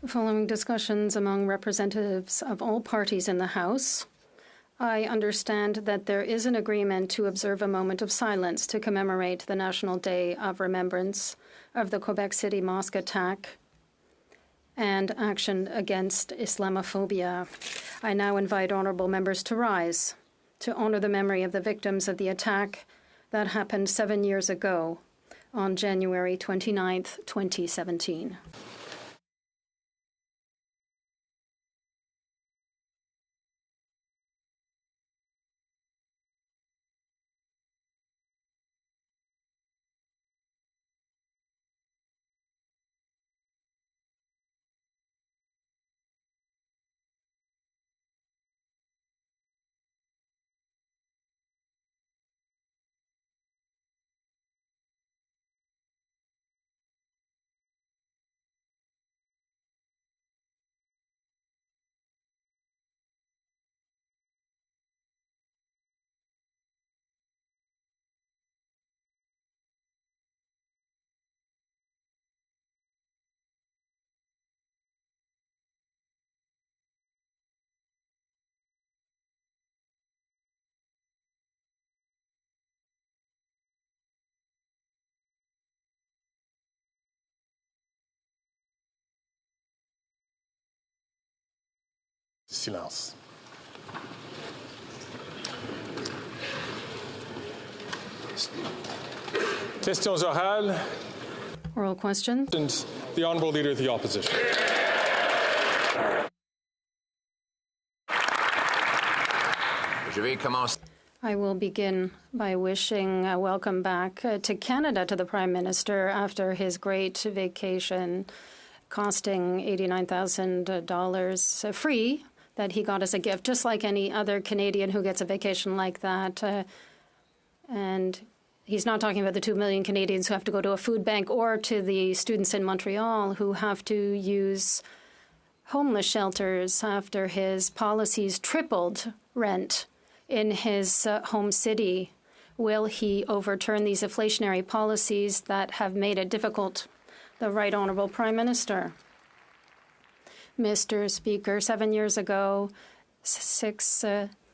Following discussions among representatives of all parties in the House, I understand that there is an agreement to observe a moment of silence to commemorate the National Day of Remembrance of the Quebec City mosque attack and action against Islamophobia. I now invite honourable members to rise to honour the memory of the victims of the attack that happened 7 years ago on January 29th, 2017. Silence. Questions orales. Oral questions. The Honourable Leader of the Opposition. I will begin by wishing a welcome back to Canada to the Prime Minister after his great vacation costing $89,000 free that he got as a gift, just like any other Canadian who gets a vacation like that. And he's not talking about the 2 million Canadians who have to go to a food bank or to the students in Montreal who have to use homeless shelters after his policies tripled rent in his home city. Will he overturn these inflationary policies that have made it difficult? The Right Honourable Prime Minister. Mr. Speaker, 7 years ago, 6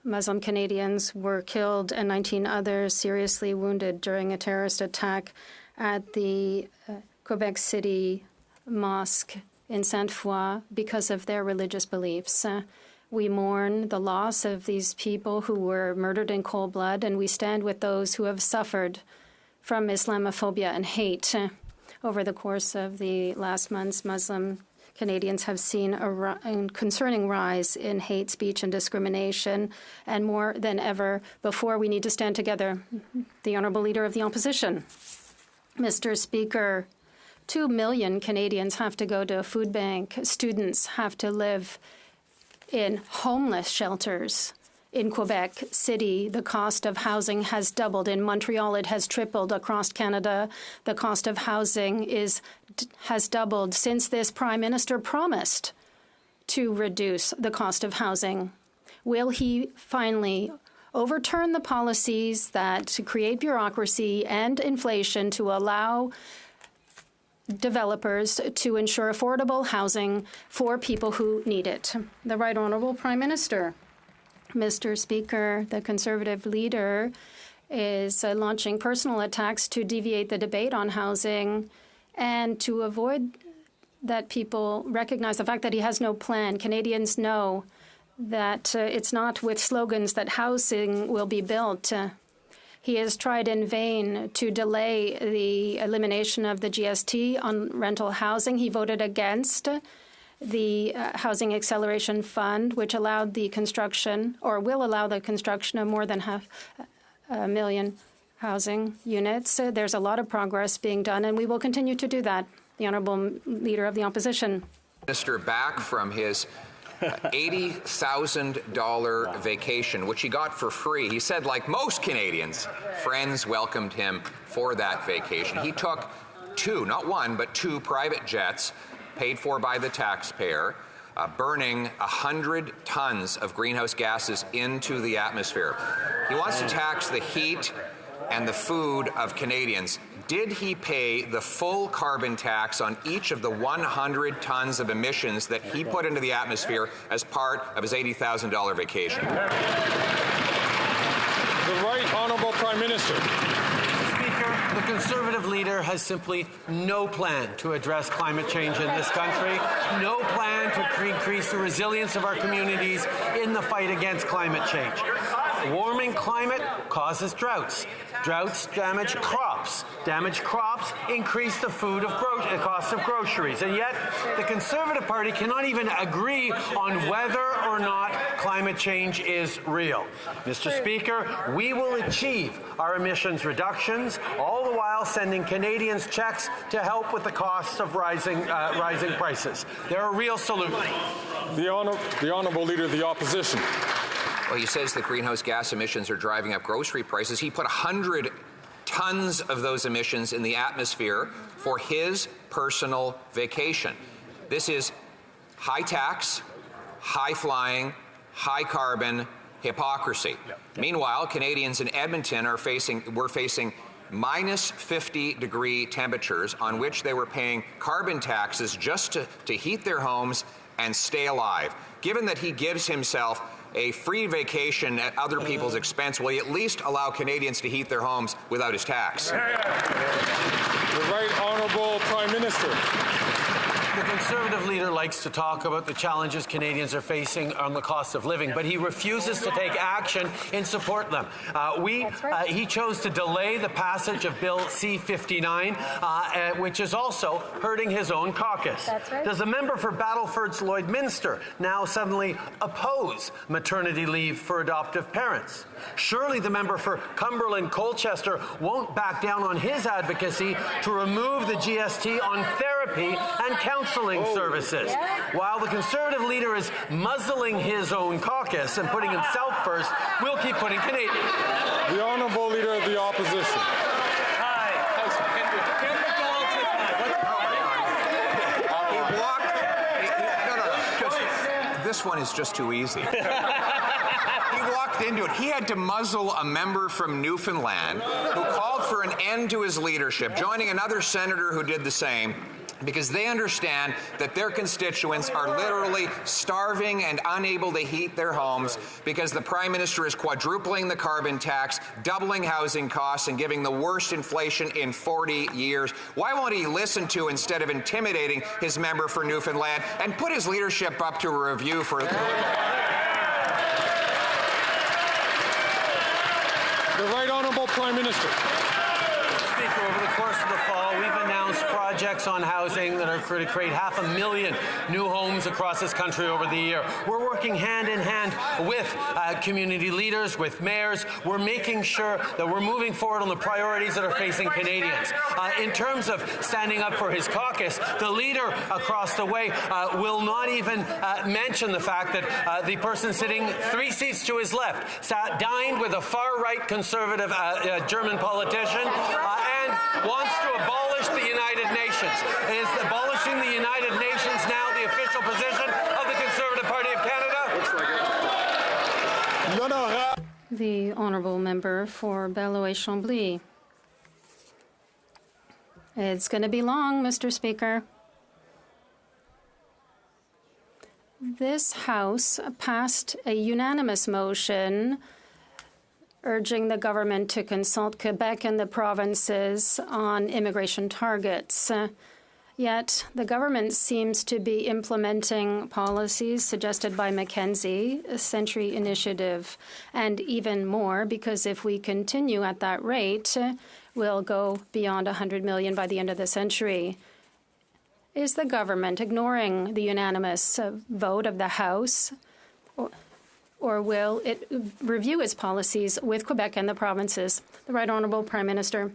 Muslim Canadians were killed and 19 others seriously wounded during a terrorist attack at the Quebec City Mosque in Sainte-Foy because of their religious beliefs. We mourn the loss of these people who were murdered in cold blood, and we stand with those who have suffered from Islamophobia and hate. Over the course of the last months, Muslim Canadians have seen a concerning rise in hate speech and discrimination, and more than ever before, we need to stand together. The Honourable Leader of the Opposition. Mr. Speaker, 2 million Canadians have to go to a food bank. Students have to live in homeless shelters. In Quebec City, the cost of housing has doubled. In Montreal, it has tripled. Across Canada, the cost of housing has doubled since this Prime Minister promised to reduce the cost of housing. Will he finally overturn the policies that create bureaucracy and inflation to allow developers to ensure affordable housing for people who need it? The Right Honourable Prime Minister. Mr. Speaker, the Conservative leader is launching personal attacks to deviate the debate on housing and to avoid that people recognize the fact that he has no plan. Canadians know that it's not with slogans that housing will be built. He has tried in vain to delay the elimination of the GST on rental housing. He voted against the Housing Acceleration Fund, which allowed the construction, or will allow the construction of more than 500,000 housing units. There's a lot of progress being done, and we will continue to do that. The Honourable Leader of the Opposition. Minister back from his $80,000 vacation, which he got for free. He said, like most Canadians, friends welcomed him for that vacation. He took 2, not 1, but 2 private jets paid for by the taxpayer, burning 100 tons of greenhouse gases into the atmosphere. He wants to tax the heat and the food of Canadians, did he pay the full carbon tax on each of the 100 tons of emissions that he put into the atmosphere as part of his $80,000 vacation? The Right Honourable Prime Minister. Speaker, the Conservative leader has simply no plan to address climate change in this country, no plan to increase the resilience of our communities in the fight against climate change. Warming climate causes droughts. Droughts damage crops. Damaged crops increase the cost of groceries. And yet, the Conservative Party cannot even agree on whether or not climate change is real. Mr. Speaker, we will achieve our emissions reductions, all the while sending Canadians checks to help with the costs of rising prices. They're a real solution. The Honourable Leader of the Opposition. Well, he says that greenhouse gas emissions are driving up grocery prices. He put 100 tons of those emissions in the atmosphere for his personal vacation. This is high tax, high flying, high carbon hypocrisy. Yep. Meanwhile, Canadians in Edmonton were facing minus 50-degree temperatures on which they were paying carbon taxes just to heat their homes and stay alive. Given that he gives himself a free vacation at other people's expense, will he at least allow Canadians to heat their homes without his tax? The Right Honourable Prime Minister. The Conservative leader likes to talk about the challenges Canadians are facing on the cost of living, but he refuses to take action in support of them. He chose to delay the passage of Bill C-59, which is also hurting his own caucus. That's right. Does the member for Battleford's Lloydminster now suddenly oppose maternity leave for adoptive parents? Surely the member for Cumberland Colchester won't back down on his advocacy to remove the GST on therapy and counseling services. While the Conservative leader is muzzling his own caucus and putting himself first, we'll keep putting Canadians. The Honourable Leader of the Opposition. This one is just too easy. He walked into it. He had to muzzle a member from Newfoundland who called for an end to his leadership, joining another senator who did the same, because they understand that their constituents are literally starving and unable to heat their homes because the Prime Minister is quadrupling the carbon tax, doubling housing costs, and giving the worst inflation in 40 years. Why won't he listen to, instead of intimidating, his member for Newfoundland and put his leadership up to a review for... The Right Honourable Prime Minister. Speaker, over the course of the fall, we've announced projects on housing that are going to create 500,000 new homes across this country over the year. We're working hand in hand with community leaders, with mayors. We're making sure that we're moving forward on the priorities that are facing Canadians. In terms of standing up for his caucus, the leader across the way will not even mention the fact that the person sitting 3 seats to his left dined with a far-right conservative German politician and wants to abolish the United Nations. Is abolishing the United Nations now the official position of the Conservative Party of Canada? The Honourable Member for Belleuil-Chambly. It's going to be long, Mr. Speaker. This House passed a unanimous motion urging the government to consult Quebec and the provinces on immigration targets. Yet the government seems to be implementing policies suggested by Mackenzie, a Century Initiative, and even more, because if we continue at that rate, we'll go beyond 100 million by the end of the century. Is the government ignoring the unanimous vote of the House, or will it review its policies with Quebec and the provinces? The Right Honourable Prime Minister.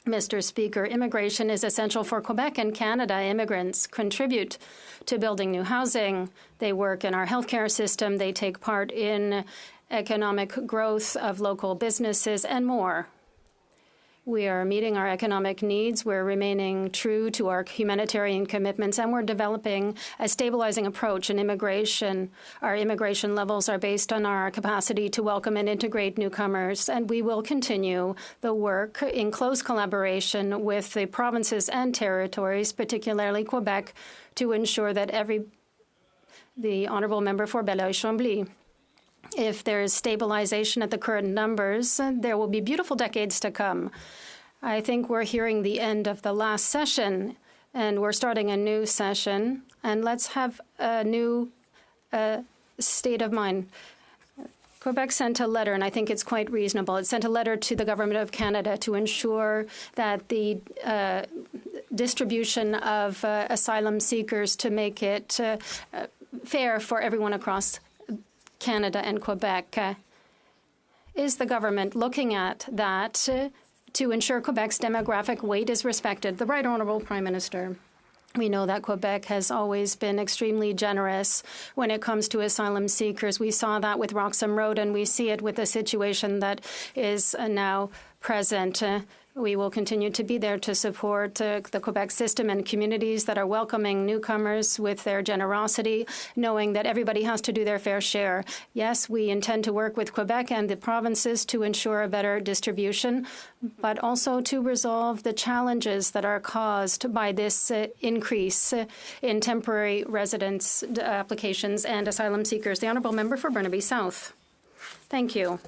Mr. Speaker, immigration is essential for Quebec and Canada. Immigrants contribute to building new housing. They work in our healthcare system. They take part in economic growth of local businesses and more. We are meeting our economic needs, we're remaining true to our humanitarian commitments, and we're developing a stabilizing approach in immigration. Our immigration levels are based on our capacity to welcome and integrate newcomers, and we will continue the work in close collaboration with the provinces and territories, particularly Quebec, to ensure that the honourable member for Beloeil-Chambly. If there is stabilization at the current numbers, there will be beautiful decades to come. I think we're hearing the end of the last session, and we're starting a new session. And let's have a new state of mind. Quebec sent a letter, and I think it's quite reasonable. It sent a letter to the Government of Canada to ensure that the distribution of asylum seekers to make it fair for everyone across Canada and Quebec. Is the government looking at that to ensure Quebec's demographic weight is respected? The Right Honourable Prime Minister. We know that Quebec has always been extremely generous when it comes to asylum seekers. We saw that with Roxham Road, and we see it with the situation that is now present. We will continue to be there to support the Quebec system and communities that are welcoming newcomers with their generosity, knowing that everybody has to do their fair share. Yes, we intend to work with Quebec and the provinces to ensure a better distribution, but also to resolve the challenges that are caused by this increase in temporary residence applications and asylum seekers. The Honourable Member for Burnaby South. Thank you.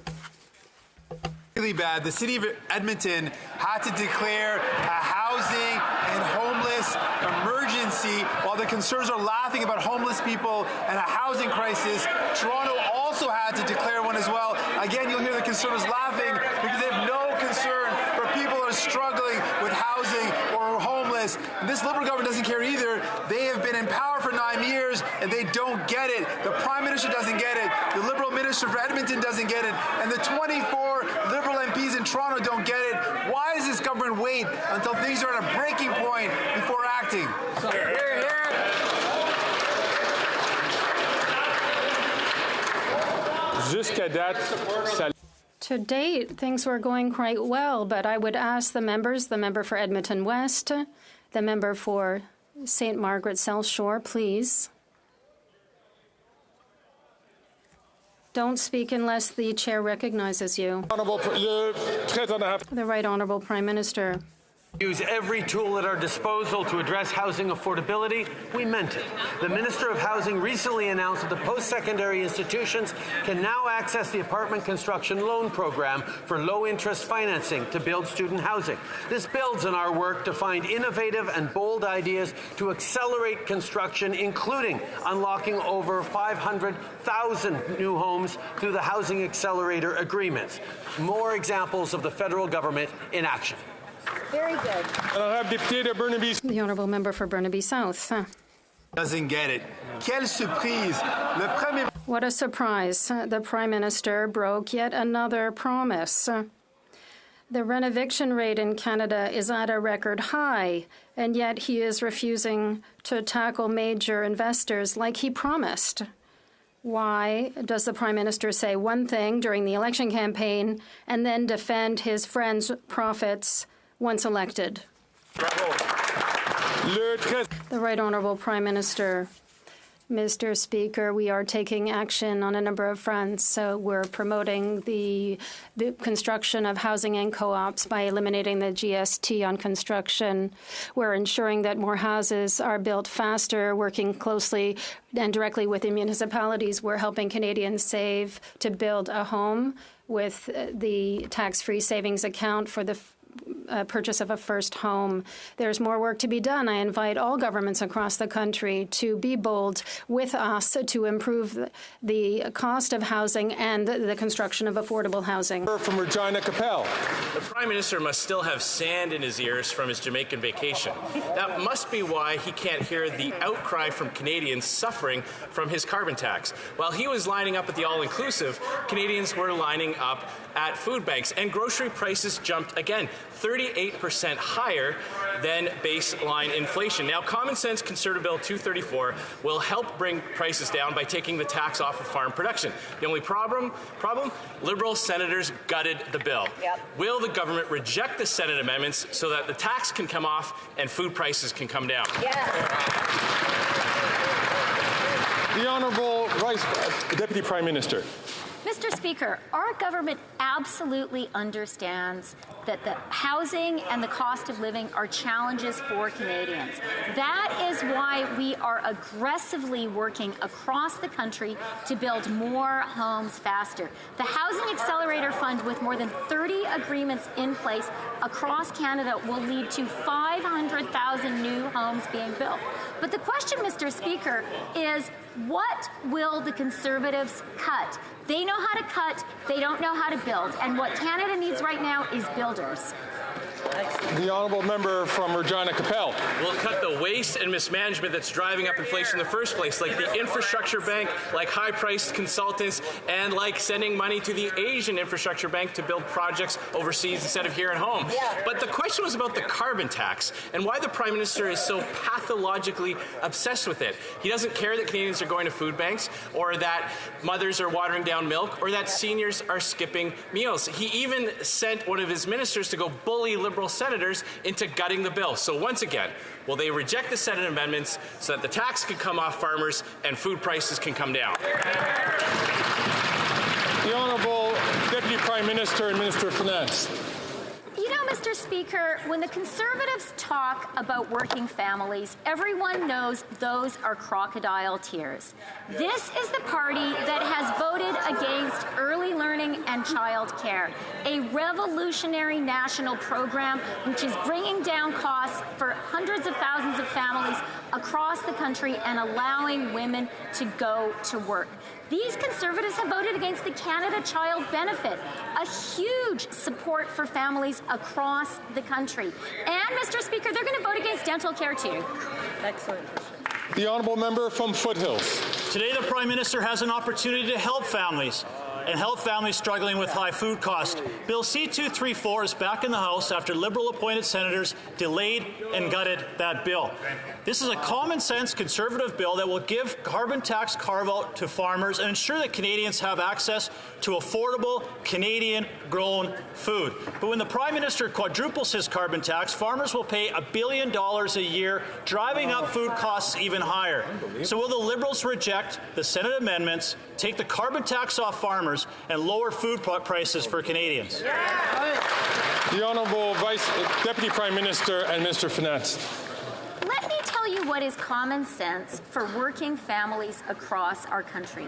Really bad. The city of Edmonton had to declare a housing and homeless emergency while the Conservatives are laughing about homeless people and a housing crisis. Toronto also had to declare one as well. Again, you'll hear the Conservatives laughing because they have no concern for people who are struggling with housing or homeless. This Liberal government doesn't care either. They have been in power for 9 years and they don't get it. The Prime Minister doesn't get it. The Liberal Minister for Edmonton doesn't get it. And the 24 Liberal MPs in Toronto don't get it. Why does this government wait until things are at a breaking point before acting? To date, things were going quite well, but I would ask the members, the member for Edmonton West, the member for St. Margaret South Shore, please. Don't speak unless the chair recognizes you. The Right Honourable Prime Minister. Use every tool at our disposal to address housing affordability. We meant it. The Minister of Housing recently announced that the post-secondary institutions can now access the apartment construction loan program for low-interest financing to build student housing. This builds on our work to find innovative and bold ideas to accelerate construction, including unlocking over 500,000 new homes through the Housing Accelerator agreements. More examples of the federal government in action. Very good. The Honourable Member for Burnaby South. Doesn't get it. Quelle surprise. What a surprise. The Prime Minister broke yet another promise. The renoviction rate in Canada is at a record high, and yet he is refusing to tackle major investors like he promised. Why does the Prime Minister say one thing during the election campaign and then defend his friends' profits once elected? The Right Honourable Prime Minister. Mr. Speaker, we are taking action on a number of fronts. So we're promoting the construction of housing and co-ops by eliminating the GST on construction. We're ensuring that more houses are built faster, working closely and directly with the municipalities. We're helping Canadians save to build a home with the tax-free savings account for the purchase of a first home. There's more work to be done. I invite all governments across the country to be bold with us to improve the cost of housing and the construction of affordable housing. From Regina Capel. The Prime Minister must still have sand in his ears from his Jamaican vacation. That must be why he can't hear the outcry from Canadians suffering from his carbon tax. While he was lining up at the all-inclusive, Canadians were lining up at food banks, and grocery prices jumped again. 38% higher than baseline inflation. Now, common sense Conservative Bill 234 will help bring prices down by taking the tax off of farm production. The only problem, Liberal senators gutted the bill. Yep. Will the government reject the Senate amendments so that the tax can come off and food prices can come down? The Honourable Deputy Prime Minister. Mr. Speaker, our government absolutely understands that the housing and the cost of living are challenges for Canadians. That is why we are aggressively working across the country to build more homes faster. The Housing Accelerator Fund, with more than 30 agreements in place across Canada, will lead to 500,000 new homes being built. But the question, Mr. Speaker, is what will the Conservatives cut? They know how to cut, they don't know how to build. And what Canada needs right now is builders. The Honourable Member from Regina Capel. We'll cut the waste and mismanagement that's driving up inflation in the first place, like the infrastructure bank, like high-priced consultants, and like sending money to the Asian infrastructure bank to build projects overseas instead of here at home. But the question was about the carbon tax and why the Prime Minister is so pathologically obsessed with it. He doesn't care that Canadians are going to food banks, or that mothers are watering down milk, or that seniors are skipping meals. He even sent one of his ministers to go bully Liberal senators into gutting the bill. So once again, will they reject the Senate amendments so that the tax can come off farmers and food prices can come down? The Honourable Deputy Prime Minister and Minister of Finance. You know, Mr. Speaker, when the Conservatives talk about working families, everyone knows those are crocodile tears. This is the party that has voted against early learning and child care, a revolutionary national program which is bringing down costs for hundreds of thousands of families across the country and allowing women to go to work. These Conservatives have voted against the Canada Child Benefit, a huge support for families across the country. And, Mr. Speaker, they're going to vote against dental care, too. Excellent. The Honourable Member from Foothills. Today, the Prime Minister has an opportunity to help families struggling with high food costs. Bill C-234 is back in the House after Liberal-appointed senators delayed and gutted that bill. This is a common-sense Conservative bill that will give carbon tax carve-out to farmers and ensure that Canadians have access to affordable Canadian-grown food. But when the Prime Minister quadruples his carbon tax, farmers will pay $1 billion a year, driving up food costs even higher. So will the Liberals reject the Senate amendments, take the carbon tax off farmers, and lower food prices for Canadians? The Honourable Deputy Prime Minister and Minister of Finance. Let me tell you what is common sense for working families across our country.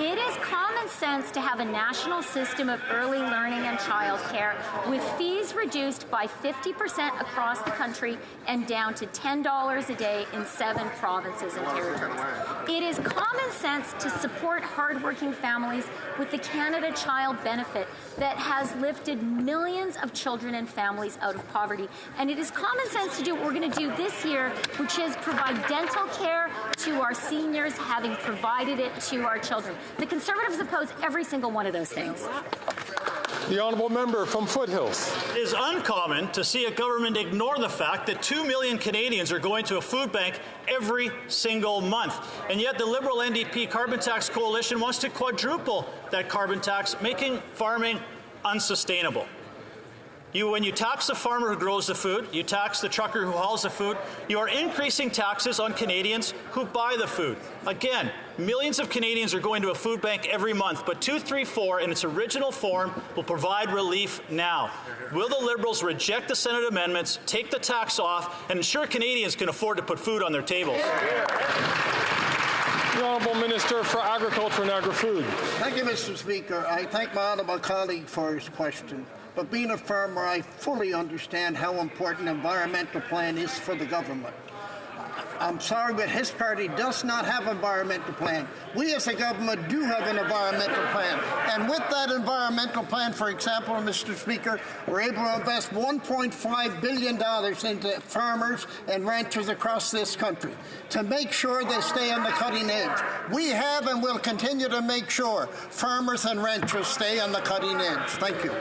It is common sense to have a national system of early learning and child care with fees reduced by 50% across the country and down to $10 a day in 7 provinces and territories. It is common sense to support hardworking families with the Canada Child Benefit that has lifted millions of children and families out of poverty. And it is common sense to do what we're going to do this year, which is provide dental care to our seniors, having provided it to our children. The Conservatives oppose every single one of those things. The Honourable Member from Foothills. It is uncommon to see a government ignore the fact that 2 million Canadians are going to a food bank every single month. And yet the Liberal NDP Carbon Tax Coalition wants to quadruple that carbon tax, making farming unsustainable. When you tax the farmer who grows the food, you tax the trucker who hauls the food, you are increasing taxes on Canadians who buy the food. Again, millions of Canadians are going to a food bank every month, but 234 in its original form will provide relief now. Will the Liberals reject the Senate amendments, take the tax off, and ensure Canadians can afford to put food on their tables? The Honourable Minister for Agriculture and Agri-Food. Thank you, Mr. Speaker. I thank my honourable colleague for his question. But being a farmer, I fully understand how important environmental plan is for the government. I'm sorry, but his party does not have an environmental plan. We as a government do have an environmental plan. And with that environmental plan, for example, Mr. Speaker, we're able to invest $1.5 billion into farmers and ranchers across this country to make sure they stay on the cutting edge. We have and will continue to make sure farmers and ranchers stay on the cutting edge. Thank you.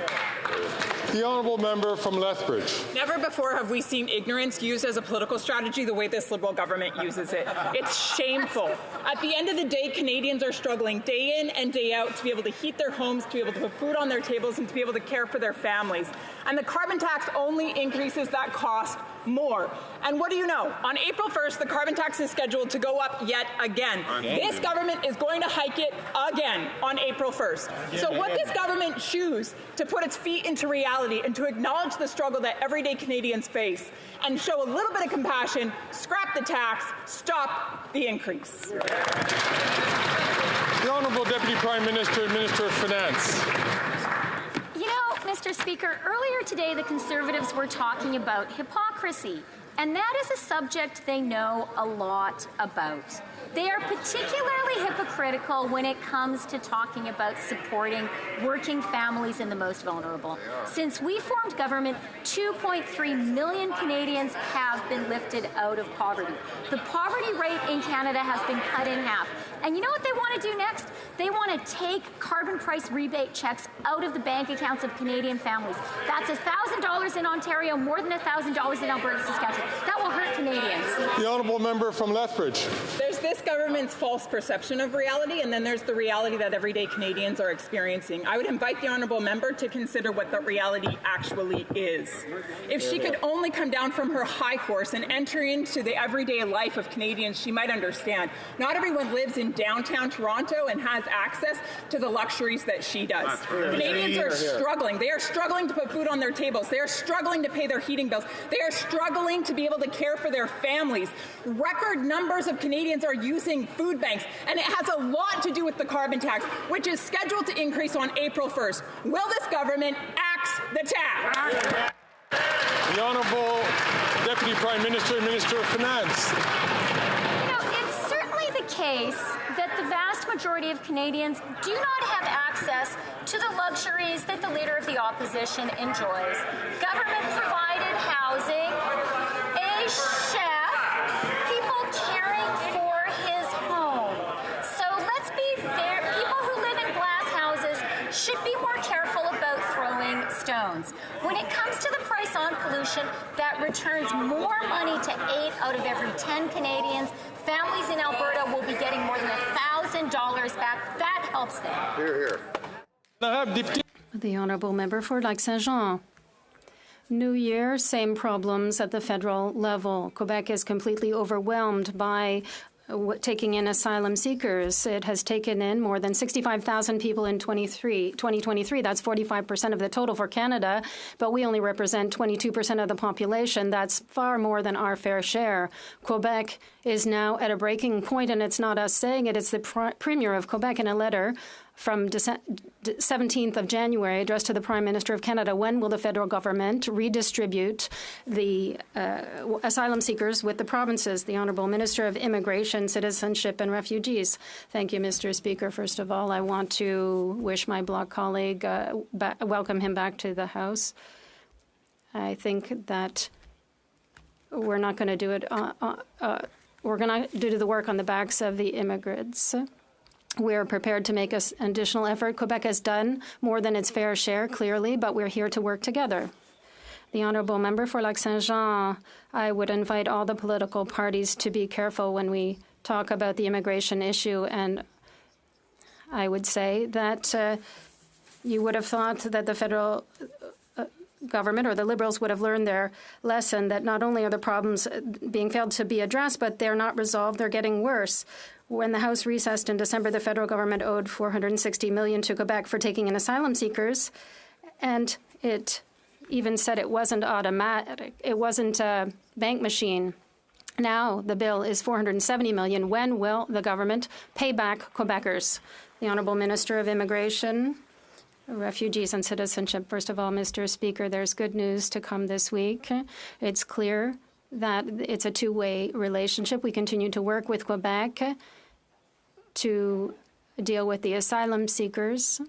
The honourable member from Lethbridge. Never before have we seen ignorance used as a political strategy the way this Liberal government uses it. It's shameful. At the end of the day, Canadians are struggling day in and day out to be able to heat their homes, to be able to put food on their tables, and to be able to care for their families. And the carbon tax only increases that cost more. And what do you know? On April 1st, the carbon tax is scheduled to go up yet again. This government is going to hike it again on April 1st. So would this government choose to put its feet into reality and to acknowledge the struggle that everyday Canadians face and show a little bit of compassion, scrap the tax, stop the increase? The Honourable Deputy Prime Minister and Minister of Finance. Mr. Speaker, earlier today the Conservatives were talking about hypocrisy, and that is a subject they know a lot about. They are particularly hypocritical when it comes to talking about supporting working families and the most vulnerable. Since we formed government, 2.3 million Canadians have been lifted out of poverty. The poverty rate in Canada has been cut in half. And you know what they want to do next? They want to take carbon price rebate checks out of the bank accounts of Canadian families. That's $1,000 in Ontario, more than $1,000 in Alberta, Saskatchewan. That will hurt Canadians. The honourable member from Lethbridge. There's this government's false perception of reality, and then there's the reality that everyday Canadians are experiencing. I would invite the honourable member to consider what the reality actually is. If she could only come down from her high horse and enter into the everyday life of Canadians, she might understand. Not everyone lives in downtown Toronto and has access to the luxuries that she does. Canadians are struggling. They are struggling to put food on their tables. They are struggling to pay their heating bills. They are struggling to be able to care for their families. Record numbers of Canadians are using food banks, and it has a lot to do with the carbon tax, which is scheduled to increase on April 1st. Will this government axe the tax? The Honourable Deputy Prime Minister and Minister of Finance. It's certainly the case that the vast majority of Canadians do not have access to the luxuries that the Leader of the Opposition enjoys. Government-provided housing, a chef, people caring for his home. So let's be fair, people who live in glass houses should be more careful about throwing stones. When it comes to the price on pollution, that returns more money to 8 out of every 10 Canadians. Families in Alberta will be getting more than $1,000 back. That helps them. Hear, hear. The honourable member for Lac-Saint-Jean. New Year, same problems at the federal level. Quebec is completely overwhelmed by taking in asylum seekers. It has taken in more than 65,000 people in 2023. That's 45% of the total for Canada, but we only represent 22% of the population. That's far more than our fair share. Quebec is now at a breaking point, and it's not us saying it. It's the Premier of Quebec in a letter from 17th of January addressed to the Prime Minister of Canada. When will the federal government redistribute the asylum seekers with the provinces? The Honourable Minister of Immigration, Citizenship and Refugees. Thank you, Mr. Speaker. First of all, I want to wish my Bloc colleague, welcome him back to the House. I think that we're not going to do it. We're going to do the work on the backs of the immigrants. We're prepared to make an additional effort. Quebec has done more than its fair share, clearly, but we're here to work together. The honourable member for Lac-Saint-Jean, I would invite all the political parties to be careful when we talk about the immigration issue, and I would say that you would have thought that the federal government or the Liberals would have learned their lesson, that not only are the problems being failed to be addressed, but they're not resolved, they're getting worse. When the House recessed in December, the federal government owed $460 million to Quebec for taking in asylum seekers, and it even said it wasn't automatic. It wasn't a bank machine. Now the bill is $470 million. When will the government pay back Quebecers? The Honourable Minister of Immigration, Refugees and Citizenship. First of all, Mr. Speaker, there's good news to come this week. It's clear that it's a two-way relationship. We continue to work with Quebec to deal with the asylum seekers.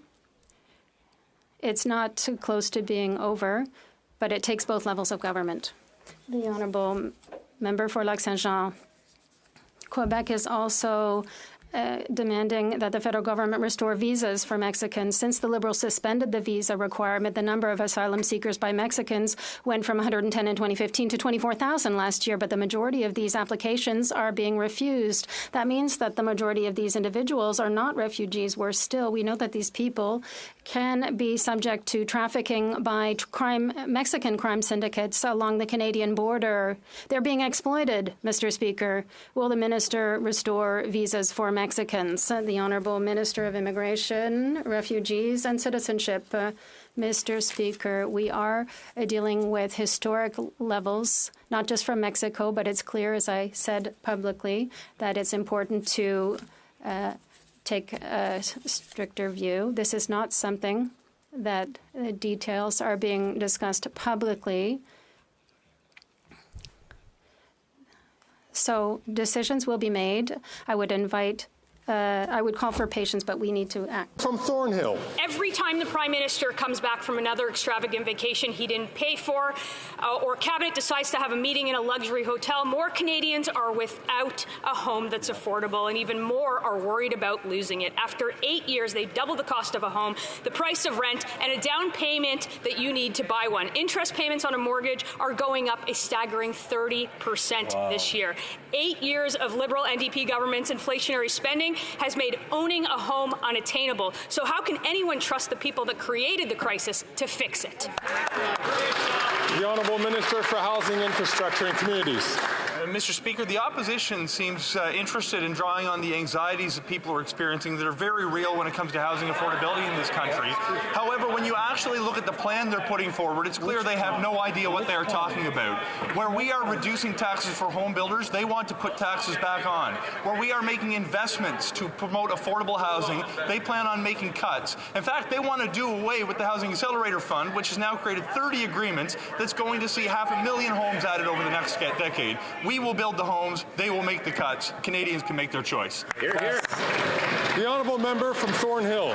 It's not close to being over, but it takes both levels of government. The honourable member for Lac-Saint-Jean. Quebec is also demanding that the federal government restore visas for Mexicans. Since the Liberals suspended the visa requirement, the number of asylum seekers by Mexicans went from 110 in 2015 to 24,000 last year, but the majority of these applications are being refused. That means that the majority of these individuals are not refugees. Worse still, we know that these people can be subject to trafficking by Mexican crime syndicates along the Canadian border. They're being exploited, Mr. Speaker. Will the minister restore visas for Mexicans? The Honourable Minister of Immigration, Refugees and Citizenship. Mr. Speaker, we are dealing with historic levels, not just from Mexico, but it's clear, as I said publicly, that it's important to take a stricter view. This is not something that the details are being discussed publicly. So decisions will be made. I would call for patience, but we need to act. From Thornhill. Every time the Prime Minister comes back from another extravagant vacation he didn't pay for, or Cabinet decides to have a meeting in a luxury hotel, more Canadians are without a home that's affordable, and even more are worried about losing it. After 8 years, they've doubled the cost of a home, the price of rent, and a down payment that you need to buy one. Interest payments on a mortgage are going up a staggering 30% this year. 8 years of Liberal NDP government's inflationary spending has made owning a home unattainable. So how can anyone trust the people that created the crisis to fix it? The Honourable Minister for Housing, Infrastructure and Communities. Mr. Speaker, the opposition seems interested in drawing on the anxieties that people are experiencing that are very real when it comes to housing affordability in this country. However, when you actually look at the plan they're putting forward, it's clear they have no idea what they are talking about. Where we are reducing taxes for home builders, they want to put taxes back on. Where we are making investments to promote affordable housing, they plan on making cuts. In fact, they want to do away with the Housing Accelerator Fund, which has now created 30 agreements that's going to see 500,000 homes added over the next decade. We will build the homes, they will make the cuts. Canadians can make their choice. Hear, hear. The Honourable Member from Thornhill.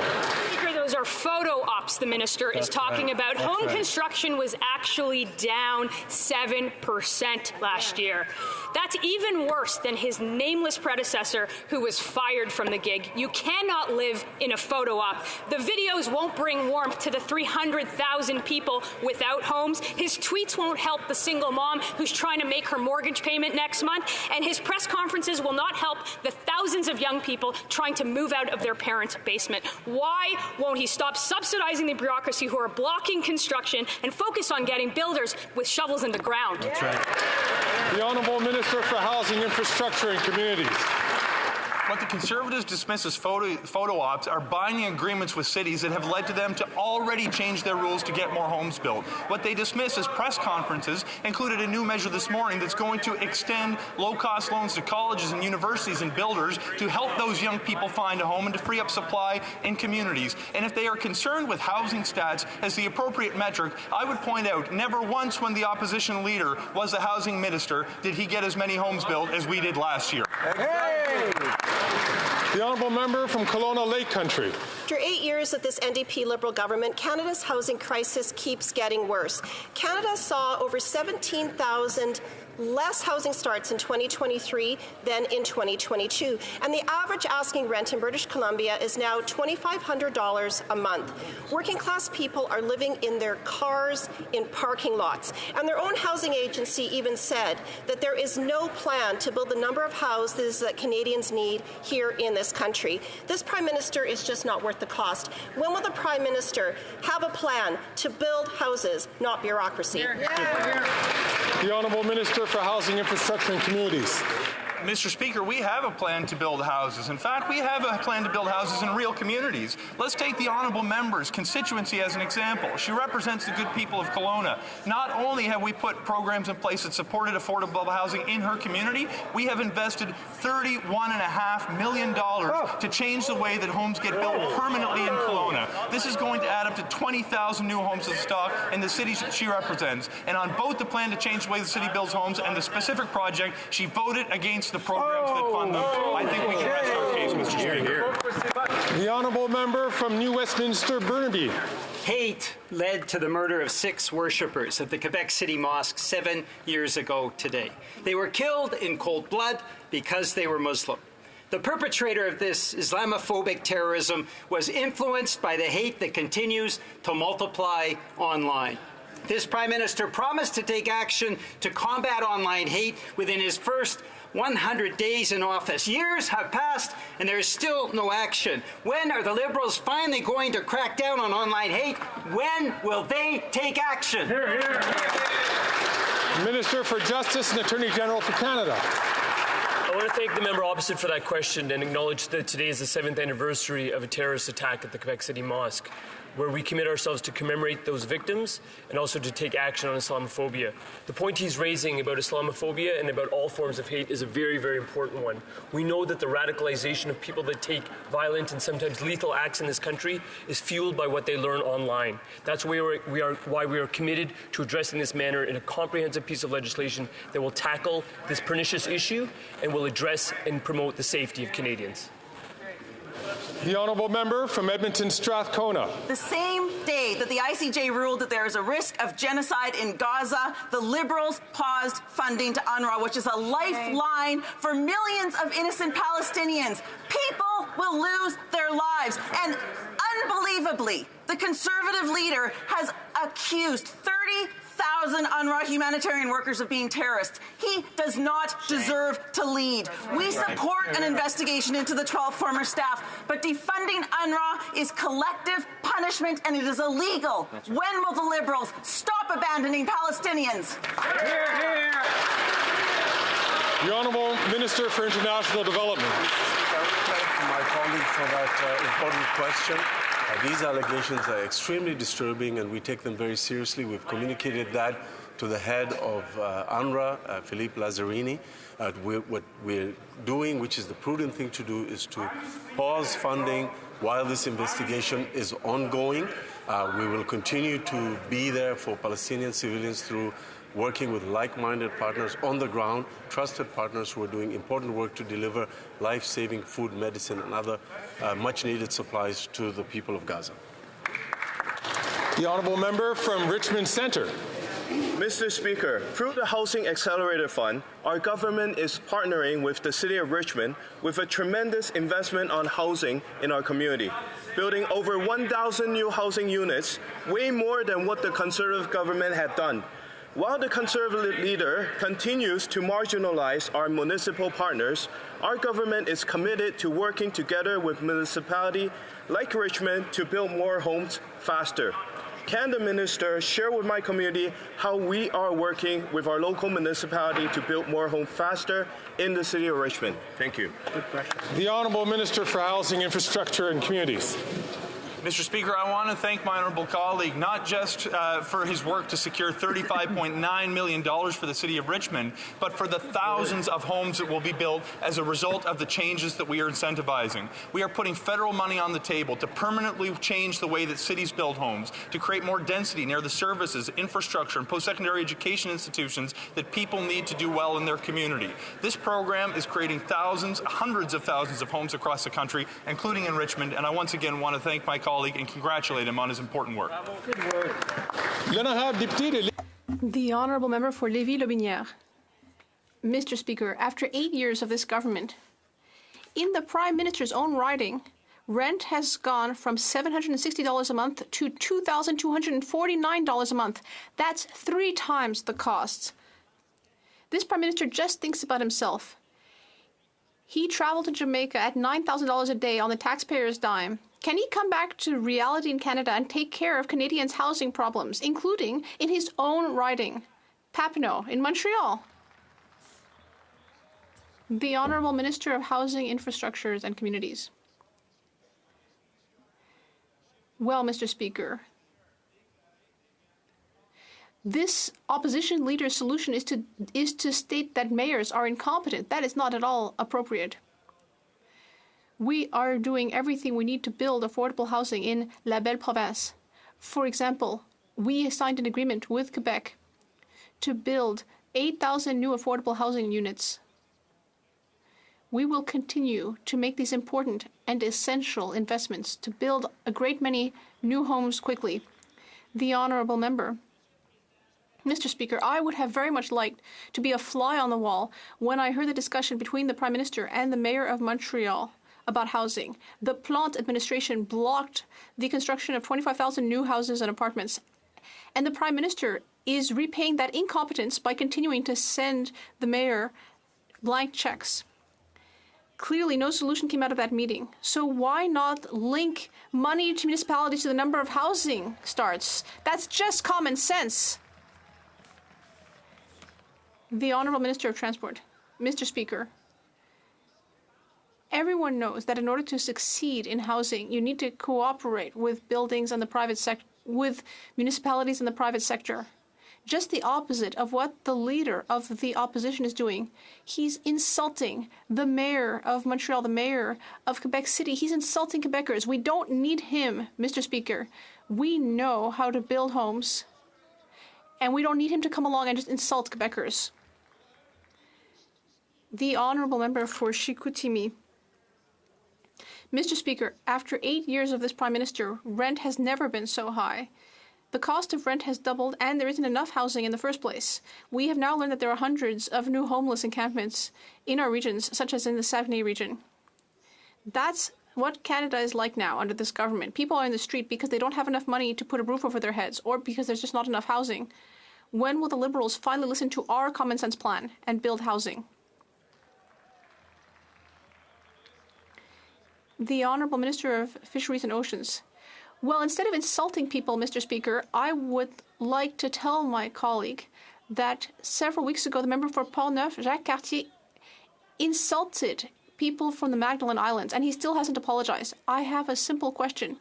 Speaker, those are photo ops the minister is talking about. Home construction was actually down 7% last year. That's even worse than his nameless predecessor who was fired from the gig. You cannot live in a photo op. The videos won't bring warmth to the 300,000 people without homes. His tweets won't help the single mom who's trying to make her mortgage payment next month. And his press conferences will not help the thousands of young people trying to move out of their parents' basement. Why won't he stop subsidizing the bureaucracy who are blocking construction and focus on getting builders with shovels in the ground? That's right. The Honourable Minister for Housing, Infrastructure and Communities. What the Conservatives dismiss as photo ops are binding agreements with cities that have led to them to already change their rules to get more homes built. What they dismiss as press conferences included a new measure this morning that's going to extend low-cost loans to colleges and universities and builders to help those young people find a home and to free up supply in communities. And if they are concerned with housing stats as the appropriate metric, I would point out never once when the opposition leader was the housing minister did he get as many homes built as we did last year. Hey! The Honourable Member from Kelowna Lake Country. After 8 years of this NDP Liberal government, Canada's housing crisis keeps getting worse. Canada saw over 17,000 less housing starts in 2023 than in 2022. And the average asking rent in British Columbia is now $2,500 a month. Working class people are living in their cars in parking lots. And their own housing agency even said that there is no plan to build the number of houses that Canadians need here in this country. This Prime Minister is just not worth the cost. When will the Prime Minister have a plan to build houses, not bureaucracy? The Honourable Minister for Housing, Infrastructure and Communities. Mr. Speaker, we have a plan to build houses. In fact, we have a plan to build houses in real communities. Let's take the honourable member's constituency as an example. She represents the good people of Kelowna. Not only have we put programs in place that supported affordable housing in her community, we have invested $31.5 million to change the way that homes get built permanently in Kelowna. This is going to add up to 20,000 new homes to the stock in the cities that she represents. And on both the plan to change the way the city builds homes and the specific project, she voted against the programs that fund them. I think we can rest our case, Mr. Speaker. The Honourable Member from New Westminster, Burnaby. Hate led to the murder of 6 worshippers at the Quebec City Mosque 7 years ago today. They were killed in cold blood because they were Muslim. The perpetrator of this Islamophobic terrorism was influenced by the hate that continues to multiply online. This Prime Minister promised to take action to combat online hate within his first 100 days in office. Years have passed and there is still no action. When are the Liberals finally going to crack down on online hate? When will they take action? Hear, hear. Minister for Justice and Attorney General for Canada. I want to thank the member opposite for that question and acknowledge that today is the 7th anniversary of a terrorist attack at the Quebec City Mosque, where we commit ourselves to commemorate those victims and also to take action on Islamophobia. The point he's raising about Islamophobia and about all forms of hate is a very, very important one. We know that the radicalization of people that take violent and sometimes lethal acts in this country is fueled by what they learn online. That's why we are committed to addressing this matter in a comprehensive piece of legislation that will tackle this pernicious issue and will address and promote the safety of Canadians. The honourable member from Edmonton Strathcona. The same day that the ICJ ruled that there is a risk of genocide in Gaza, the Liberals paused funding to UNRWA, which is a lifeline for millions of innocent Palestinians. People will lose their lives. And unbelievably, the Conservative leader has accused 30,000 UNRWA humanitarian workers of being terrorists. He does not deserve to lead. We support an investigation into the 12 former staff, but defunding UNRWA is collective punishment and it is illegal. When will the Liberals stop abandoning Palestinians? The Honourable Minister for International Development. Thank my colleague for that important question. These allegations are extremely disturbing and we take them very seriously. We've communicated that to the head of UNRWA, Philippe Lazzarini. What we're doing, which is the prudent thing to do, is to pause funding while this investigation is ongoing. We will continue to be there for Palestinian civilians through working with like-minded partners on the ground, trusted partners who are doing important work to deliver life-saving food, medicine, and other much-needed supplies to the people of Gaza. The honourable member from Richmond Centre. Mr. Speaker, through the Housing Accelerator Fund, our government is partnering with the City of Richmond with a tremendous investment on housing in our community, building over 1,000 new housing units, way more than what the Conservative government had done. While the Conservative leader continues to marginalize our municipal partners, our government is committed to working together with municipalities like Richmond to build more homes faster. Can the minister share with my community how we are working with our local municipality to build more homes faster in the City of Richmond? Thank you. The Honourable Minister for Housing, Infrastructure and Communities. Mr. Speaker, I want to thank my honourable colleague not just for his work to secure $35.9 million for the City of Richmond, but for the thousands of homes that will be built as a result of the changes that we are incentivizing. We are putting federal money on the table to permanently change the way that cities build homes, to create more density near the services, infrastructure, and post-secondary education institutions that people need to do well in their community. This program is creating thousands, hundreds of thousands of homes across the country, including in Richmond, and I once again want to thank my colleague and congratulate him on his important work. The Honourable Member for Lévis-Lobinière. Mr. Speaker, after 8 years of this government, in the Prime Minister's own writing, rent has gone from $760 a month to $2,249 a month. That's 3 times the costs. This Prime Minister just thinks about himself. He traveled to Jamaica at $9,000 a day on the taxpayer's dime. Can he come back to reality in Canada and take care of Canadians' housing problems, including in his own riding, Papineau, in Montreal? The Honourable Minister of Housing, Infrastructures and Communities. Well, Mr. Speaker, this opposition leader's solution is to state that mayors are incompetent. That is not at all appropriate. We are doing everything we need to build affordable housing in La Belle Province. For example, we signed an agreement with Quebec to build 8,000 new affordable housing units. We will continue to make these important and essential investments to build a great many new homes quickly. The Honourable Member Mr. Speaker, I would have very much liked to be a fly on the wall when I heard the discussion between the Prime Minister and the Mayor of Montreal about housing. The Plante administration blocked the construction of 25,000 new houses and apartments, and the Prime Minister is repaying that incompetence by continuing to send the Mayor blank checks. Clearly, no solution came out of that meeting. So why not link money to municipalities to the number of housing starts? That's just common sense. The Honourable Minister of Transport. Mr. Speaker, everyone knows that in order to succeed in housing, you need to cooperate with buildings and the private sector, with municipalities and the private sector. Just the opposite of what the leader of the opposition is doing. He's insulting the mayor of Montreal, the mayor of Quebec City. He's insulting Quebecers. We don't need him, Mr. Speaker. We know how to build homes, and we don't need him to come along and just insult Quebecers. The Honourable Member for Chicoutimi. Mr. Speaker, after 8 years of this Prime Minister, rent has never been so high. The cost of rent has doubled, and there isn't enough housing in the first place. We have now learned that there are hundreds of new homeless encampments in our regions, such as in the Saguenay region. That's what Canada is like now under this government. People are in the street because they don't have enough money to put a roof over their heads, or because there's just not enough housing. When will the Liberals finally listen to our common sense plan and build housing? The Honourable Minister of Fisheries and Oceans. Well, instead of insulting people, Mr. Speaker, I would like to tell my colleague that several weeks ago, the member for Portneuf, Jacques Cartier, insulted people from the Magdalen Islands, and he still hasn't apologized. I have a simple question.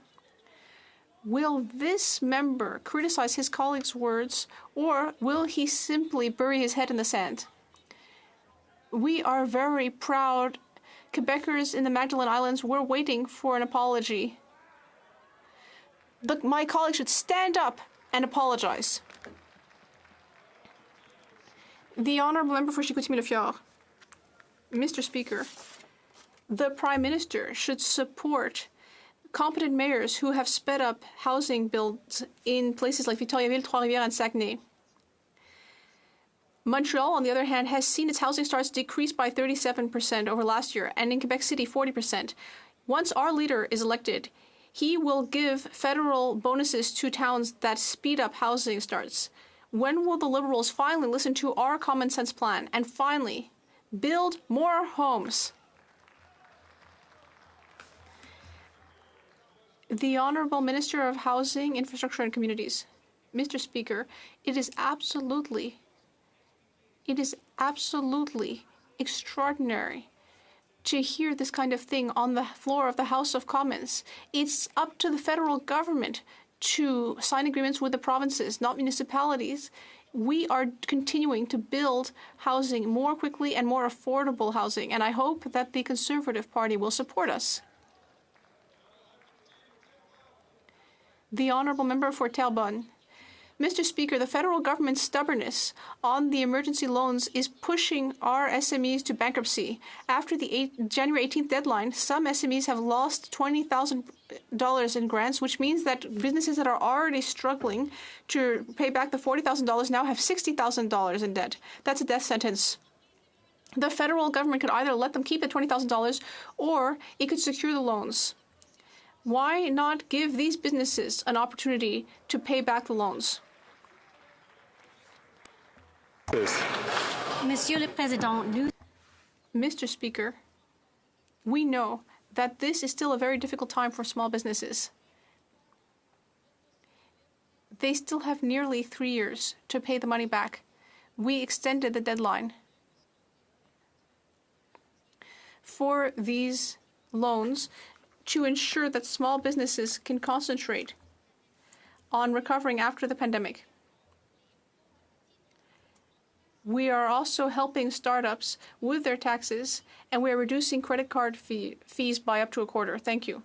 Will this member criticize his colleague's words, or will he simply bury his head in the sand? We are very proud Quebecers in the Magdalen Islands. We're waiting for an apology. My colleague should stand up and apologize. The Honourable Member for Chicoutimi-Le-Fjord. Mr. Speaker, the Prime Minister should support competent mayors who have sped up housing builds in places like Victoriaville, Trois-Rivières, and Saguenay. Montreal, on the other hand, has seen its housing starts decrease by 37% over last year, and in Quebec City, 40%. Once our leader is elected, he will give federal bonuses to towns that speed up housing starts. When will the Liberals finally listen to our common sense plan and finally build more homes? The Honourable Minister of Housing, Infrastructure and Communities. Mr. Speaker, it is absolutely extraordinary to hear this kind of thing on the floor of the House of Commons. It's up to the federal government to sign agreements with the provinces, not municipalities. We are continuing to build housing more quickly and more affordable housing, and I hope that the Conservative Party will support us. The Honourable Member for Terrebonne. Mr. Speaker, the federal government's stubbornness on the emergency loans is pushing our SMEs to bankruptcy. After the January 18th deadline, some SMEs have lost $20,000 in grants, which means that businesses that are already struggling to pay back the $40,000 now have $60,000 in debt. That's a death sentence. The federal government could either let them keep the $20,000 or it could secure the loans. Why not give these businesses an opportunity to pay back the loans? Monsieur le Président, Mr. Speaker, we know that this is still a very difficult time for small businesses. They still have nearly 3 years to pay the money back. We extended the deadline for these loans to ensure that small businesses can concentrate on recovering after the pandemic. We are also helping startups with their taxes, and we are reducing credit card fees by up to a quarter. Thank you.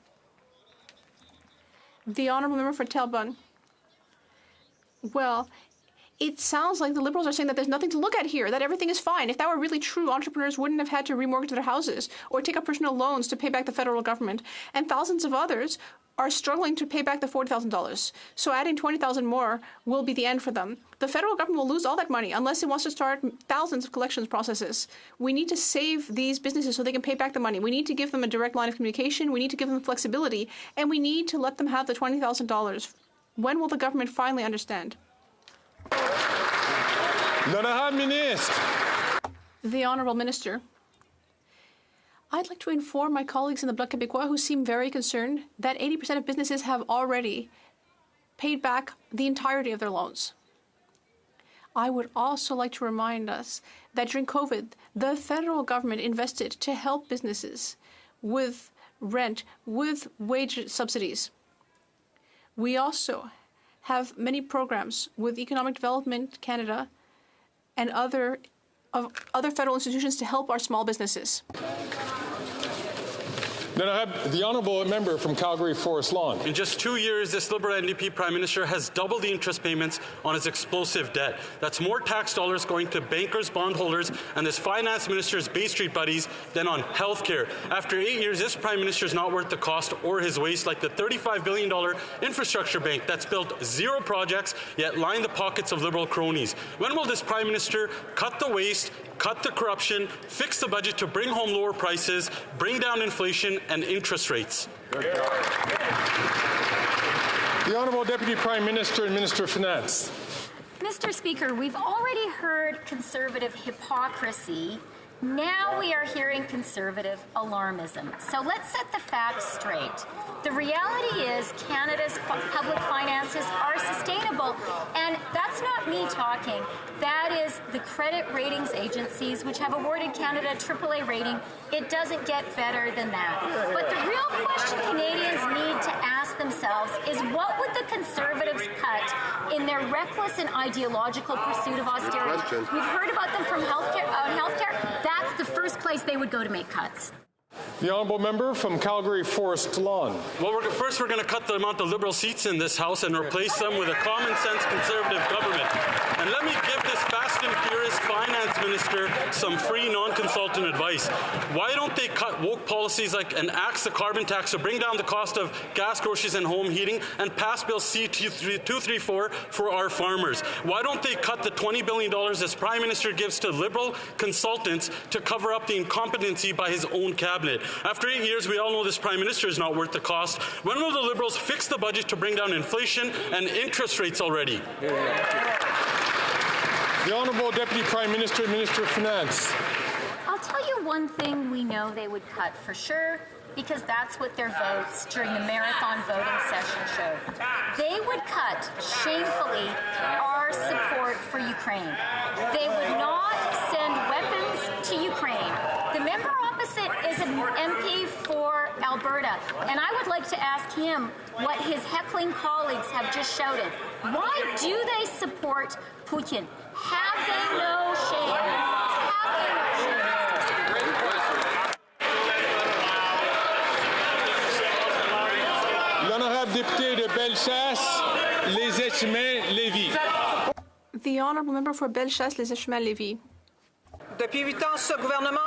The Honourable Member for Terrebonne. Well, it sounds like the Liberals are saying that there's nothing to look at here, that everything is fine. If that were really true, entrepreneurs wouldn't have had to remortgage their houses or take up personal loans to pay back the federal government. And thousands of others are struggling to pay back the $40,000. So adding $20,000 more will be the end for them. The federal government will lose all that money unless it wants to start thousands of collections processes. We need to save these businesses so they can pay back the money. We need to give them a direct line of communication. We need to give them flexibility. And we need to let them have the $20,000. When will the government finally understand? L'honorable ministre. The Honourable Minister. I'd like to inform my colleagues in the Bloc Québécois who seem very concerned that 80% of businesses have already paid back the entirety of their loans. I would also like to remind us that during COVID, the federal government invested to help businesses with rent, with wage subsidies. We also have many programs with Economic Development Canada and other federal institutions to help our small businesses. Then I have the honourable member from Calgary Forest Lawn. In just 2 years, this Liberal NDP Prime Minister has doubled the interest payments on his explosive debt. That's more tax dollars going to bankers, bondholders, and this Finance Minister's Bay Street buddies than on health care. After 8 years, this Prime Minister is not worth the cost or his waste, like the $35 billion infrastructure bank that's built 0 projects, yet line the pockets of Liberal cronies. When will this Prime Minister cut the waste, cut the corruption, fix the budget to bring home lower prices, bring down inflation and interest rates? The Honourable Deputy Prime Minister and Minister of Finance. Mr. Speaker, we've already heard Conservative hypocrisy. Now we are hearing Conservative alarmism. So let's set the facts straight. The reality is Canada's public finances are sustainable, and that's not me talking. That is the credit ratings agencies, which have awarded Canada a AAA rating. It doesn't get better than that. But the real question Canadians need to ask themselves is, what would the Conservatives cut in their reckless and ideological pursuit of austerity? We've heard about them from healthcare. That's the first place they would go to make cuts. The honourable member from Calgary Forest Lawn. Well, first we're going to cut the amount of Liberal seats in this House and replace them with a common-sense Conservative government. And let me give this fast and furious Finance Minister some free, non-consultant advice. Why don't they cut woke policies like and axe the carbon tax to bring down the cost of gas, groceries and home heating and pass Bill C-234 for our farmers? Why don't they cut the $20 billion this Prime Minister gives to Liberal consultants to cover up the incompetency by his own cabinet? After 8 years, we all know this Prime Minister is not worth the cost. When will the Liberals fix the budget to bring down inflation and interest rates already? The Honourable Deputy Prime Minister and Minister of Finance. I'll tell you one thing we know they would cut for sure, because that's what their votes during the marathon voting session showed. They would cut, shamefully, our support for Ukraine. They would not send weapons to Ukraine. The member opposite is an MP for Alberta, and I would like to ask him what his heckling colleagues have just shouted. Why do they support Putin? Have they no shame? Have they no shame? L'honorable député de Bellechasse, Les Échemins, Lévis. The Honourable Member for Bellechasse, Les Échemins, Lévis. Depuis 8 ans, ce gouvernement...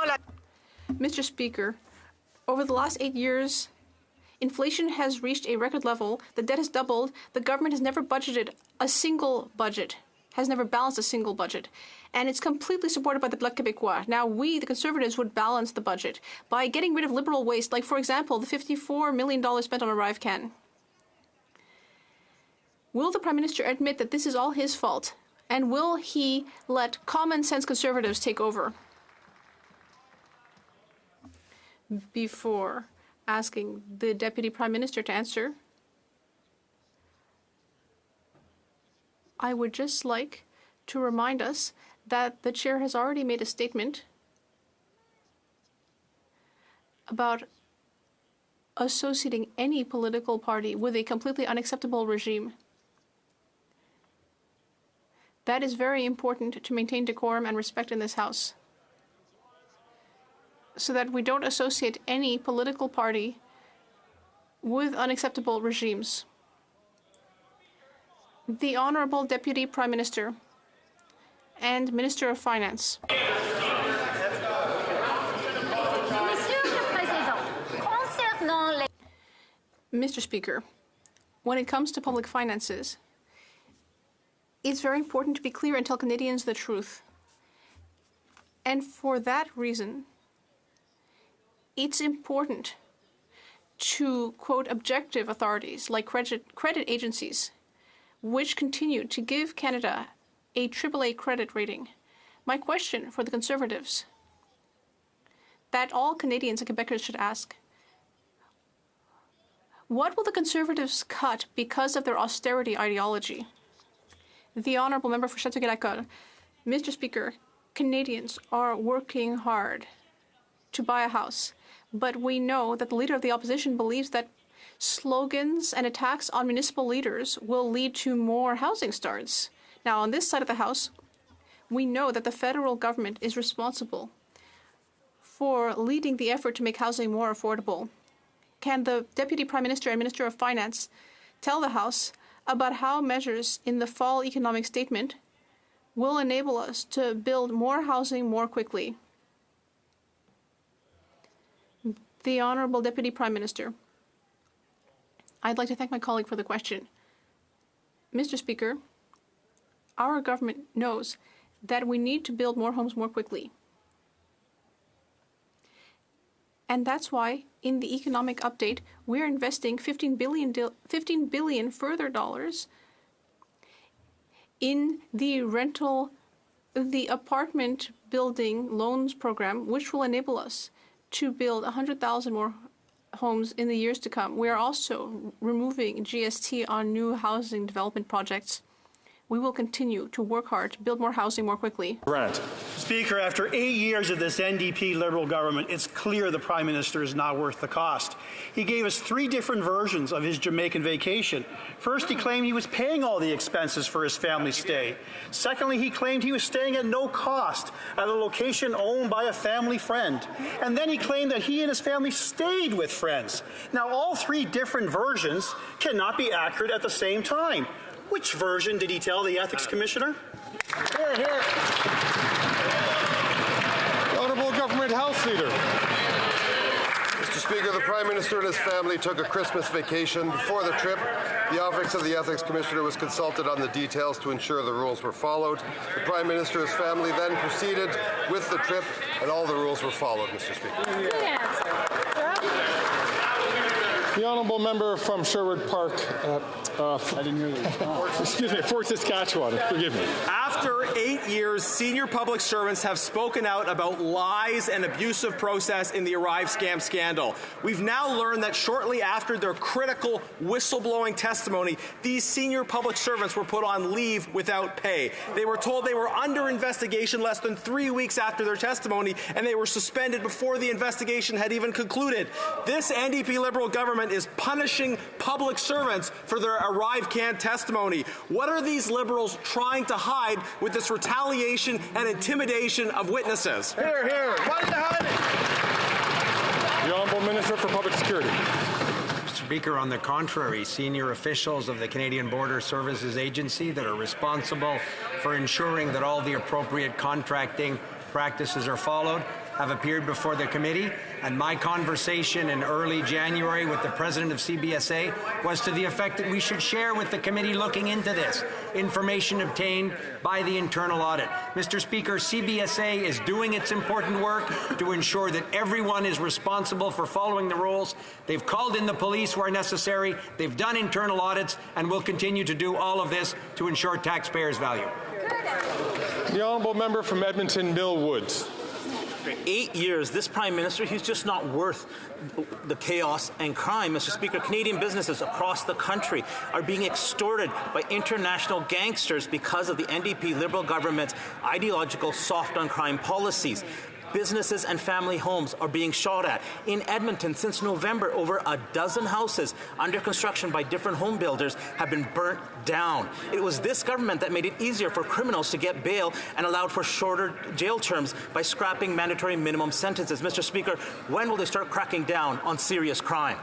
Mr. Speaker, over the last 8 years, inflation has reached a record level, the debt has doubled, the government has never budgeted a single budget, has never balanced a single budget, and it's completely supported by the Bloc Québécois. Now we, the Conservatives, would balance the budget by getting rid of liberal waste, like, for example, the $54 million spent on ArriveCan. Will the Prime Minister admit that this is all his fault, and will he let common-sense Conservatives take over? Before asking the Deputy Prime Minister to answer, I would just like to remind us that the Chair has already made a statement about associating any political party with a completely unacceptable regime. That is very important to maintain decorum and respect in this House, so that we don't associate any political party with unacceptable regimes. The Honourable Deputy Prime Minister and Minister of Finance. Mr. Speaker, when it comes to public finances, it's very important to be clear and tell Canadians the truth. And for that reason, it's important to quote objective authorities like credit agencies, which continue to give Canada a AAA credit rating. My question for the Conservatives that all Canadians and Quebecers should ask: what will the Conservatives cut because of their austerity ideology? The Honourable Member for Châteauguay-Lacolle. Mr. Speaker, Canadians are working hard to buy a house, but we know that the Leader of the Opposition believes that slogans and attacks on municipal leaders will lead to more housing starts. Now, on this side of the House, we know that the federal government is responsible for leading the effort to make housing more affordable. Can the Deputy Prime Minister and Minister of Finance tell the House about how measures in the fall economic statement will enable us to build more housing more quickly? The Honourable Deputy Prime Minister. I'd like to thank my colleague for the question. Mr. Speaker, our government knows that we need to build more homes more quickly. And that's why, in the economic update, we're investing $15 billion further dollars in the apartment building loans program, which will enable us to build 100,000 more homes in the years to come. We are also removing GST on new housing development projects. We will continue to work hard to build more housing more quickly. Grant. Speaker, after 8 years of this NDP Liberal government, it's clear the Prime Minister is not worth the cost. He gave us 3 different versions of his Jamaican vacation. First, he claimed he was paying all the expenses for his family's stay. Secondly, he claimed he was staying at no cost at a location owned by a family friend. And then he claimed that he and his family stayed with friends. Now, all 3 different versions cannot be accurate at the same time. Which version did he tell the Ethics Commissioner? Here, here. The Honourable Government House Leader. Mr. Speaker, the Prime Minister and his family took a Christmas vacation. Before the trip, the Office of the Ethics Commissioner was consulted on the details to ensure the rules were followed. The Prime Minister and his family then proceeded with the trip, and all the rules were followed, Mr. Speaker. Good answer. The Honourable Member from Sherwood Park, I didn't hear that. Excuse me, Fort Saskatchewan, forgive me. After 8 years, senior public servants have spoken out about lies and abusive process in the Arrive scam scandal. We've now learned that shortly after their critical whistleblowing testimony, these senior public servants were put on leave without pay. They were told they were under investigation less than 3 weeks after their testimony, and they were suspended before the investigation had even concluded. This NDP Liberal government is punishing public servants for their Arrive Can testimony. What are these Liberals trying to hide with this retaliation and intimidation of witnesses? Here, here. What are you hiding? The Honourable Minister for Public Security. Mr. Speaker, on the contrary, senior officials of the Canadian Border Services Agency that are responsible for ensuring that all the appropriate contracting practices are followed have appeared before the committee, and my conversation in early January with the president of CBSA was to the effect that we should share with the committee looking into this information obtained by the internal audit. Mr. Speaker, CBSA is doing its important work to ensure that everyone is responsible for following the rules. They've called in the police where necessary, they've done internal audits, and will continue to do all of this to ensure taxpayers' value. The Honourable Member from Edmonton, Mill Woods. For 8 years, this Prime Minister, he's just not worth the chaos and crime. Mr. Speaker, Canadian businesses across the country are being extorted by international gangsters because of the NDP Liberal government's ideological soft on crime policies. Businesses and family homes are being shot at. In Edmonton, since November, over a dozen houses under construction by different home builders have been burnt down. It was this government that made it easier for criminals to get bail and allowed for shorter jail terms by scrapping mandatory minimum sentences. Mr. Speaker, when will they start cracking down on serious crime?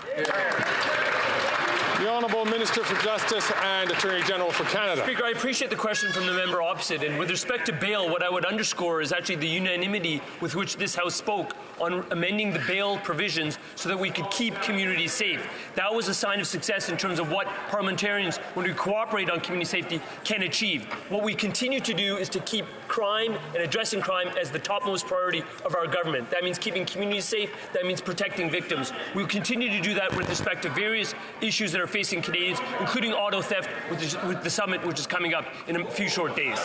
The Honourable Minister for Justice and Attorney General for Canada. Speaker, I appreciate the question from the member opposite. And with respect to bail, what I would underscore is actually the unanimity with which this House spoke on amending the bail provisions so that we could keep communities safe. That was a sign of success in terms of what parliamentarians, when we cooperate on community safety, can achieve. What we continue to do is to keep crime and addressing crime as the topmost priority of our government. That means keeping communities safe. That means protecting victims. We will continue to do that with respect to various issues that are facing Canadians, including auto theft with the summit, which is coming up in a few short days.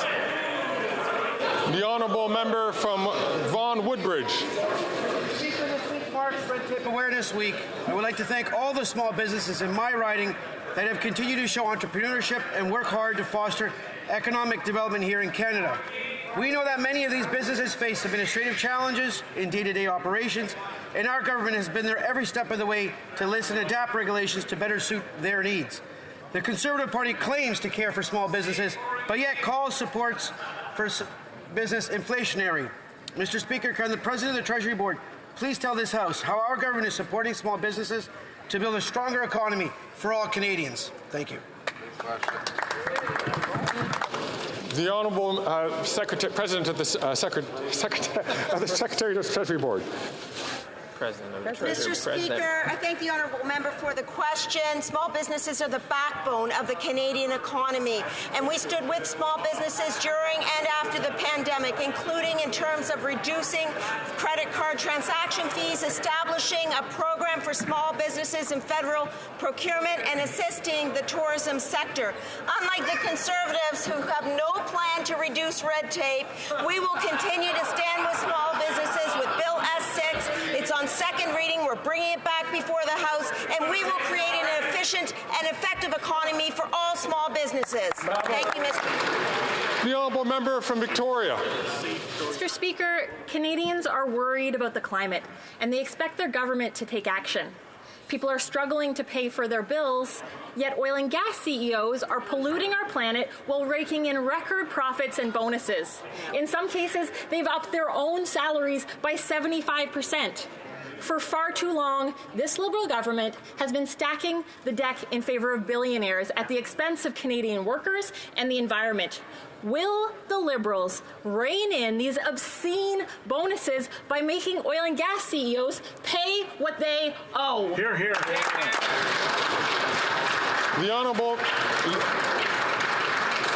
The honourable member from Vaughan Woodbridge. Speaker, this week marks Red Tape Awareness Week. I would like to thank all the small businesses in my riding that have continued to show entrepreneurship and work hard to foster economic development here in Canada. We know that many of these businesses face administrative challenges in day-to-day operations, and our government has been there every step of the way to listen and adapt regulations to better suit their needs. The Conservative Party claims to care for small businesses, but yet calls supports for business inflationary. Mr. Speaker, can the President of the Treasury Board please tell this House how our government is supporting small businesses to build a stronger economy for all Canadians? Thank you. The Honourable President of the Secretary of the Treasury Board. Mr. Speaker, I thank the honourable member for the question. Small businesses are the backbone of the Canadian economy, and we stood with small businesses during and after the pandemic, including in terms of reducing credit card transaction fees, establishing a program for small businesses in federal procurement, and assisting the tourism sector. Unlike the Conservatives, who have no plan to reduce red tape, we will continue to stand with small businesses with Bill S6. It's on second reading. We're bringing it back before the House, and we will create an efficient and effective economy for all small businesses. Thank you, Mr. The honourable member from Victoria. Mr. Speaker, Canadians are worried about the climate, and they expect their government to take action. People are struggling to pay for their bills, yet oil and gas CEOs are polluting our planet while raking in record profits and bonuses. In some cases, they've upped their own salaries by 75%. For far too long, this Liberal government has been stacking the deck in favor of billionaires at the expense of Canadian workers and the environment. Will the Liberals rein in these obscene bonuses by making oil and gas CEOs pay what they owe? Hear, hear.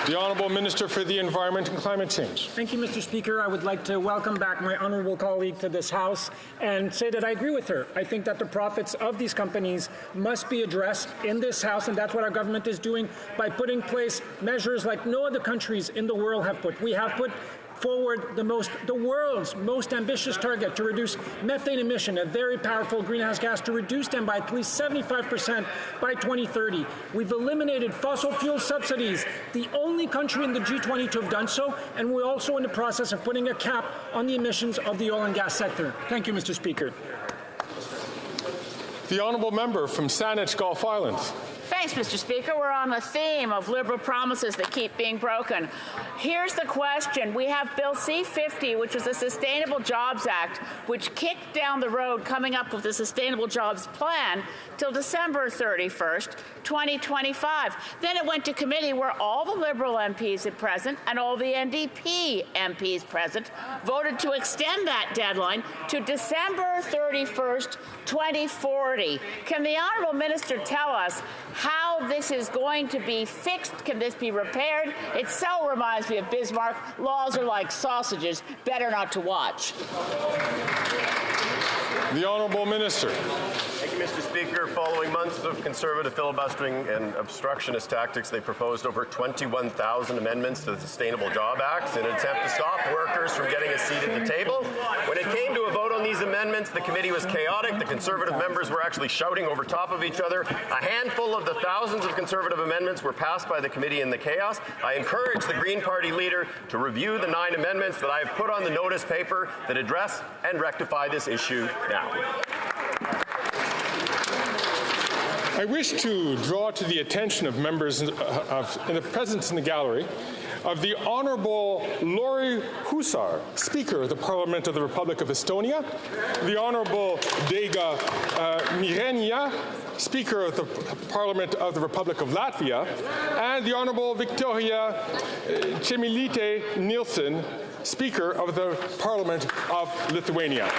The Honourable Minister for the Environment and Climate Change. Thank you, Mr. Speaker. I would like to welcome back my honourable colleague to this House and say that I agree with her. I think that the profits of these companies must be addressed in this House, and that's what our government is doing by putting in place measures like no other countries in the world have put. We have put forward the world's most ambitious target to reduce methane emission, a very powerful greenhouse gas, to reduce them by at least 75% by 2030. We've eliminated fossil fuel subsidies, the only country in the G20 to have done so, and we're also in the process of putting a cap on the emissions of the oil and gas sector. Thank you, Mr. Speaker. The honourable member from Saanich, Gulf Islands. Thanks, Mr. Speaker. We're on the theme of Liberal promises that keep being broken. Here's the question. We have Bill C-50, which is the Sustainable Jobs Act, which kicked down the road coming up with the Sustainable Jobs Plan till December 31st, 2025. Then it went to committee where all the Liberal MPs present and all the NDP MPs present voted to extend that deadline to December 31st, 2040. Can the Honourable Minister tell us how this is going to be fixed? Can this be repaired? It so reminds me of Bismarck. Laws are like sausages, better not to watch. The Honourable Minister. Thank you, Mr. Speaker. Following months of Conservative filibustering and obstructionist tactics, they proposed over 21,000 amendments to the Sustainable Job Act in an attempt to stop workers from getting a seat at the table. When it came to a vote on these amendments, the committee was chaotic. The Conservative members were actually shouting over top of each other. A handful of the thousands of Conservative amendments were passed by the committee in the chaos. I encourage the Green Party leader to review the 9 amendments that I have put on the notice paper that address and rectify this issue now. I wish to draw to the attention of members in the presence in the gallery of the Honourable Lauri Hussar, Speaker of the Parliament of the Republic of Estonia, the Honourable Deiga Mirenia, Speaker of the Parliament of the Republic of Latvia, and the Honourable Victoria Chemilite Nielsen, Speaker of the Parliament of Lithuania.